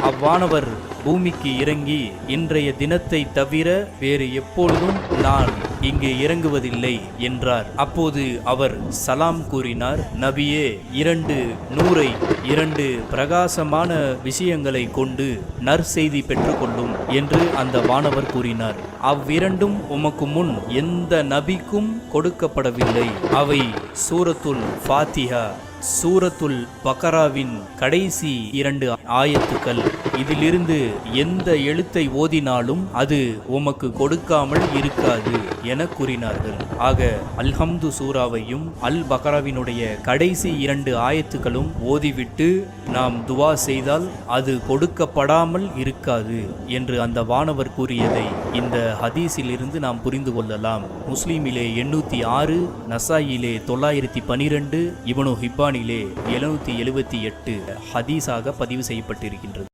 அவ்வானவர் பூமிக்கு இறங்கி இன்றைய தினத்தை தவிர வேறு எப்பொழுதும் நான் இங்கு இறங்குவதில்லை என்றார். அப்போது அவர் சலாம் கூறினார், நபியே, 2 நூரை 2 பிரகாசமான விஷயங்களை கொண்டு நற்செய்தி பெற்றுக்கொள்ளும் என்று அந்த வானவர் கூறினார். அவ்விரண்டும் உமக்கு முன் எந்த நபிக்கும் கொடுக்கப்படவில்லை. அவை சூரத்துல் ஃபாத்திஹா, சூரத்துல் பக்கராவின் கடைசி 2 ஆயத்துக்கள். இதிலிருந்து எந்த எழுத்தை ஓதினாலும் அது உமக்கு கொடுக்காமல் இருக்காது என கூறினார்கள். ஆக அல்ஹம்து சூராவையும் அல் பக்கராவினுடைய கடைசி 2 ஆயத்துக்களும் ஓதிவிட்டு நாம் துவா செய்தால் அது கொடுக்கப்படாமல் இருக்காது என்று அந்த வானவர் கூறியதை இந்த ஹதீஸிலிருந்து நாம் புரிந்து கொள்ளலாம். முஸ்லிமிலே 806, நசாயிலே 912, இப்னு ஹிப்பானிலே 778 ஹதீஸாக பதிவு செய்யப்பட்டிருக்கின்றது.